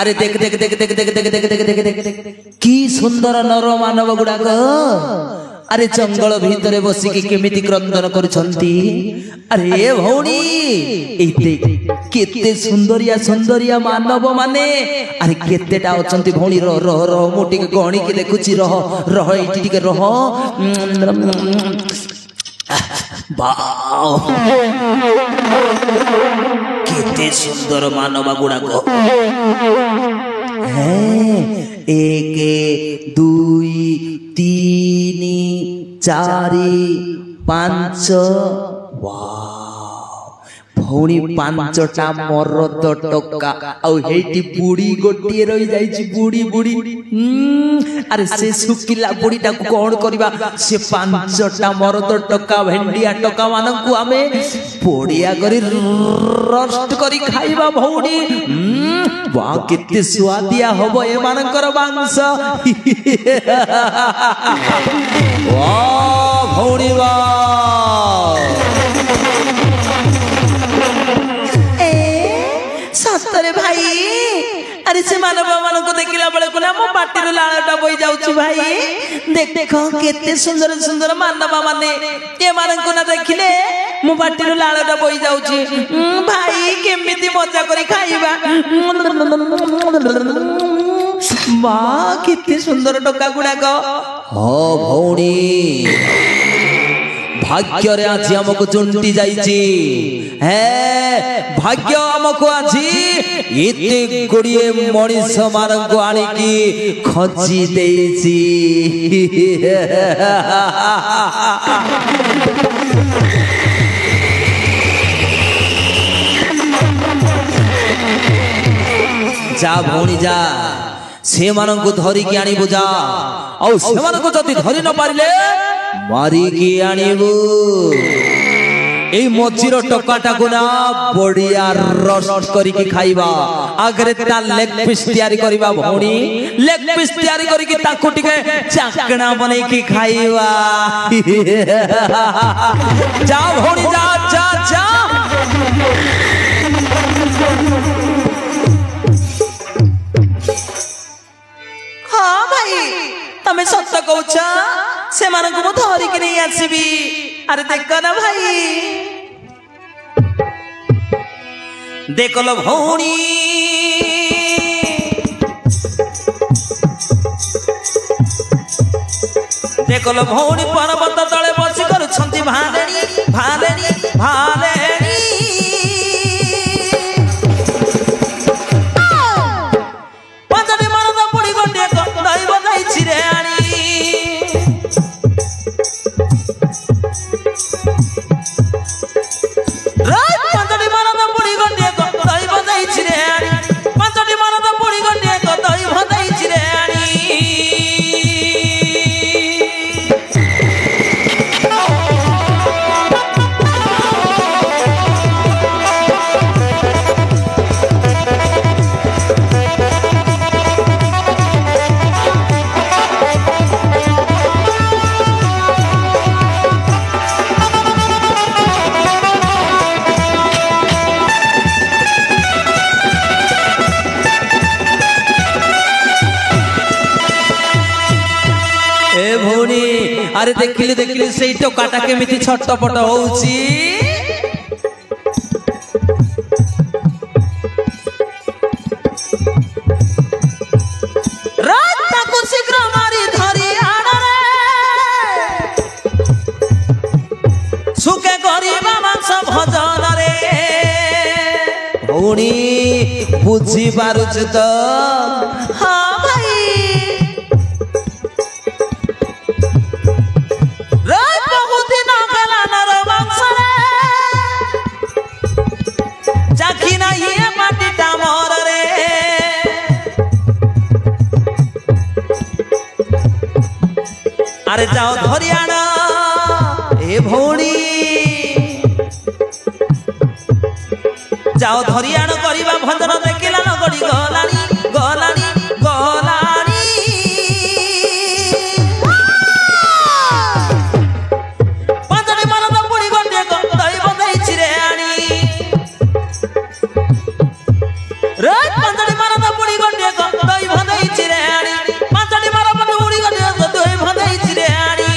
अरे देख देख देख देख देख देख देख देख देख देख की सुंदर नर मानव गुड़ाक अरे जंगल भितर बसिकी केमिति क्रंदन करुछंती। अरे भौणी केते सुंदरिया सुंदरिया मानव माने अरे केतेटा अछंती भौणी रह रह रह मु टिके गणी के देखुची रह रह एटी टिके रह वाओ केते सुंदर मानव गुड़ाक एक दुई तीन चारि पांच भौणी पांचटा मरद टका आउटी बुढ़ी गोटे रही जाइछि बुढ़ी बुढ़ी अरे से सुकिला बुढ़ीटा कौन करबा से पांचटा मरद टका भेंडिया टका मानकु आमे पोड़िया करी रोस्ट करी खाइबा भौणी वाह केते स्वादिया होबो ए मानकर मांस वाह भौणी वाह सतरे भाई अरे से मानव मान को देखला बेले को ना मो पाटी लाळटा बोई जाउची भाई देख देखो केते सुंदर सुंदर मानव माने ए मान को ना देखिले मो पाटी लाळटा बोई जाउची भाई केमिति मजा करी खाइबा वाह केते सुंदर टका गुडा को हो भौणी भाग्य रे आज हमको चुंटी जाइछि है भाग्य हमको आज एते गुड़िए मनीष मान को आनी की खची देइछि जा भौणी जा से मान को धरी के आनी बुझा और से मान को जति धरी न पारिले मारी की आनीबू ए मझीर टकाटा को ना बढ़िया रोस्ट करिकी खाइबा आगरे ता लेग पीस तैयारी करिबा भौणी लेग पीस तैयारी करिकी ताको टिके चाकणा बनै की खाइबा जा भौणी जा जा जा हां भाई तमे सत्य कहूछ से मानक मु धरी के नहीं आसीबी अरे देख ना भाई देखल भौणी देखल भौणी पर्वत तले बसी करुछंती भालेनी भालेनी भालेनी पंजटी मरद पुड़ी गंडे दई बजाई छिरे आनी अरे देखिले देखिले सेई टकाटा केमिति छटपट होउची रात को शीघ्र मारी धरी आड़ रे सुके गरीबा मांस भजन रे भौणी बुझी पारुछ तो हां আরে যাও ধরি আনা এ ভৌণী যাও ধরি আন করিবা ভঞ্জন দেখিলা নগড়ি গলানি গলানি গলানি পাঁচটি মরদ বুড়ি গন্ডে দৈব দেইছি রে আনি রে পাঁচটি মরদ বুড়ি গন্ডে দৈব দেইছি রে আনি পাঁচটি মরদ বুড়ি গন্ডে দৈব দেইছি রে আনি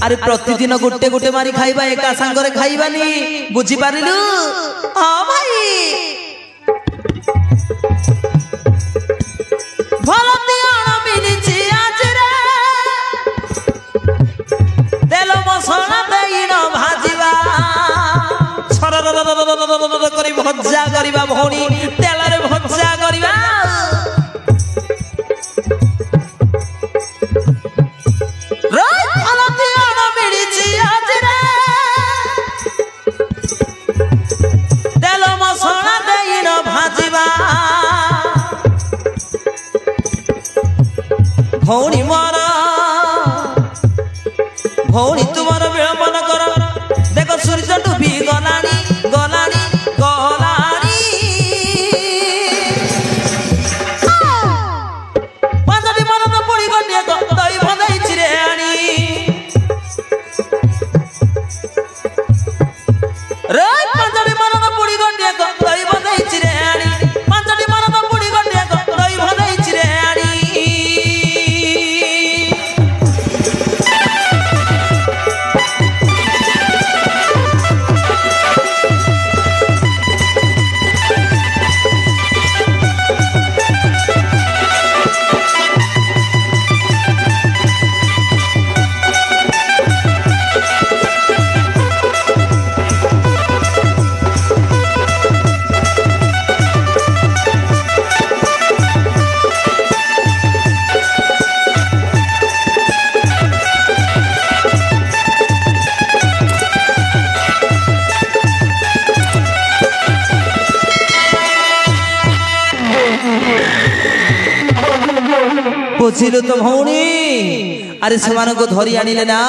আরে প্রতিদিন গোটে গোটে মারি খাইবা একা সাঙ্গরে খাইবানি বুঝি পারিলু হ্যাঁ ভাই ভালো দিন মিলিছি আজ রে তেল মশলা দেইন ভাজিবা ছর করি ভজা করিবা ভৌণী তেলরে ভজা করিবা ভৌণী মারা ভৌণী তোমার বিড়ম্বন কর দেখো সূর্য ডুবি গলানি গলানি গলানি পাঁচটি মরদ বুড়ি গন্ডে দৈব দেইছি রে আনি রে পাঁচটি মরদ বুড়ি গন্ডে দৈব দেইছি রে আনি পাঁচটি মরদ বুড়ি গন্ডে দৈব দেইছি রে আনি বুঝিলু তো ভৌণী আরে সেমানଙ୍କୁ ধরি আনিলে না